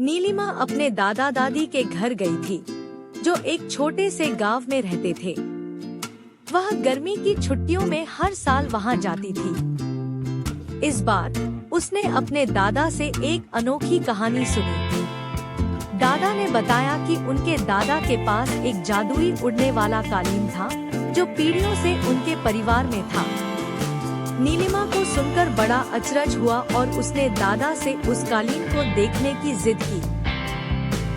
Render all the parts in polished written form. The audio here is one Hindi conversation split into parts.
नीलिमा अपने दादा दादी के घर गई थी, जो एक छोटे से गांव में रहते थे। वह गर्मी की छुट्टियों में हर साल वहां जाती थी। इस बार उसने अपने दादा से एक अनोखी कहानी सुनी। दादा ने बताया कि उनके दादा के पास एक जादुई उड़ने वाला कालीन था, जो पीढ़ियों से उनके परिवार में था। नीलिमा को सुनकर बड़ा अचरज हुआ और उसने दादा से उस कालीन को देखने की जिद की।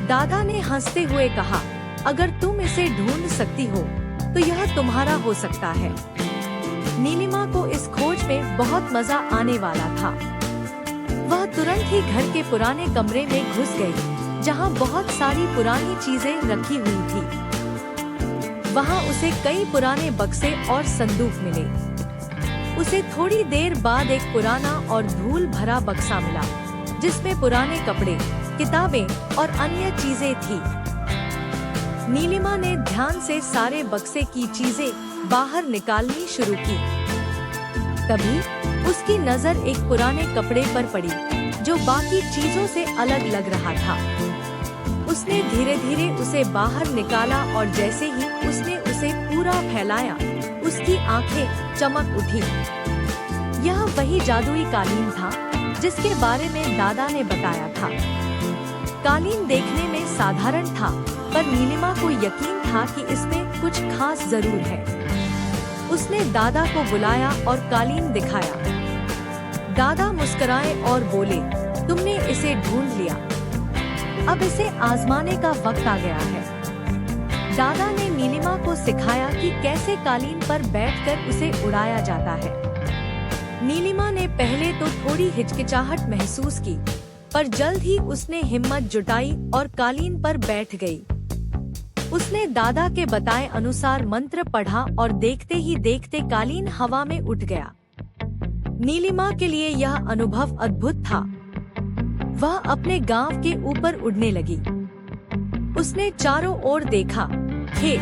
दादा ने हंसते हुए कहा, अगर तुम इसे ढूंढ सकती हो तो यह तुम्हारा हो सकता है। नीलिमा को इस खोज में बहुत मजा आने वाला था। वह तुरंत ही घर के पुराने कमरे में घुस गई, जहां बहुत सारी पुरानी चीजें रखी हुई थी। वहां उसे कई पुराने बक्से और संदूक मिले। उसे थोड़ी देर बाद एक पुराना और धूल भरा बक्सा मिला, जिसमें पुराने कपड़े, किताबें और अन्य चीजें थी। नीलिमा ने ध्यान से सारे बक्से की चीजें बाहर निकालनी शुरू की। तभी उसकी नजर एक पुराने कपड़े पर पड़ी, जो बाकी चीजों से अलग लग रहा था। उसने धीरे धीरे उसे बाहर निकाला और जैसे ही उसने उसे पूरा फैलाया, उसकी आंखें चमक उठी। यह वही जादुई कालीन था जिसके बारे में दादा ने बताया था। कालीन देखने में साधारण था, पर नीलिमा को यकीन था कि इसमें कुछ खास जरूर है। उसने दादा को बुलाया और कालीन दिखाया। दादा मुस्कुराए और बोले, तुमने इसे ढूंढ लिया, अब इसे आजमाने का वक्त आ गया है। दादा ने नीलिमा को सिखाया कि कैसे कालीन पर बैठकर उसे उड़ाया जाता है। नीलिमा ने पहले तो थोड़ी हिचकिचाहट महसूस की, पर जल्द ही उसने हिम्मत जुटाई और कालीन पर बैठ गई। उसने दादा के बताए अनुसार मंत्र पढ़ा और देखते ही देखते कालीन हवा में उठ गया। नीलिमा के लिए यह अनुभव अद्भुत था। वह अपने गांव के ऊपर उड़ने लगी। उसने चारों ओर देखा, खेत,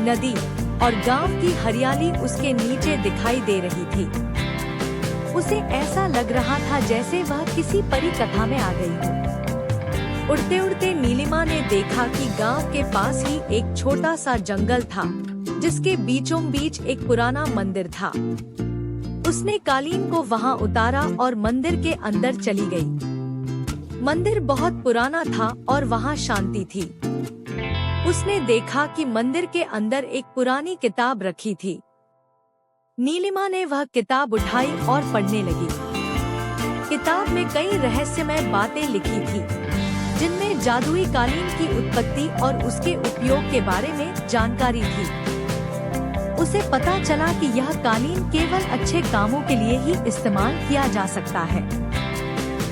नदी और गांव की हरियाली उसके नीचे दिखाई दे रही थी। उसे ऐसा लग रहा था जैसे वह किसी परी कथा में आ गई हो। उड़ते उड़ते नीलिमा ने देखा कि गांव के पास ही एक छोटा सा जंगल था, जिसके बीचों बीच एक पुराना मंदिर था। उसने कालीन को वहां उतारा और मंदिर के अंदर चली गई। मंदिर बहुत पुराना था और वहां शांति थी। उसने देखा कि मंदिर के अंदर एक पुरानी किताब रखी थी। नीलिमा ने वह किताब उठाई और पढ़ने लगी। किताब में कई रहस्यमय बातें लिखी थी, जिनमें जादुई कालीन की उत्पत्ति और उसके उपयोग के बारे में जानकारी थी। उसे पता चला कि यह कालीन केवल अच्छे कामों के लिए ही इस्तेमाल किया जा सकता है।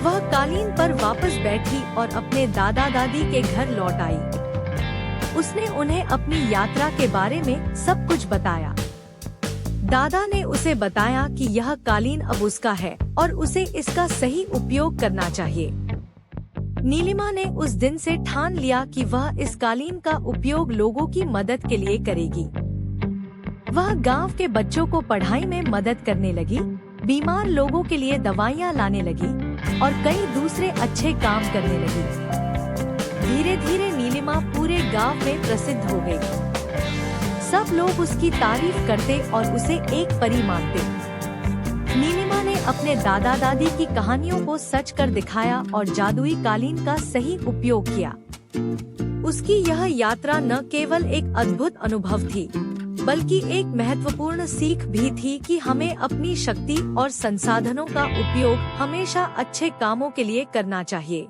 वह कालीन पर वापस बैठी और अपने दादा दादी के घर लौट आई। उसने उन्हें अपनी यात्रा के बारे में सब कुछ बताया। दादा ने उसे बताया कि यह कालीन अब उसका है और उसे इसका सही उपयोग करना चाहिए। नीलिमा ने उस दिन से ठान लिया कि वह इस कालीन का उपयोग लोगों की मदद के लिए करेगी। वह गांव के बच्चों को पढ़ाई में मदद करने लगी, बीमार लोगों के लिए दवाइयाँ लाने लगी और कई दूसरे अच्छे काम करने लगी। धीरे धीरे नीलिमा पूरे गांव में प्रसिद्ध हो गई। सब लोग उसकी तारीफ करते और उसे एक परी मानते। नीलिमा ने अपने दादा दादी की कहानियों को सच कर दिखाया और जादुई कालीन का सही उपयोग किया। उसकी यह यात्रा न केवल एक अद्भुत अनुभव थी, बल्कि एक महत्वपूर्ण सीख भी थी कि हमें अपनी शक्ति और संसाधनों का उपयोग हमेशा अच्छे कामों के लिए करना चाहिए।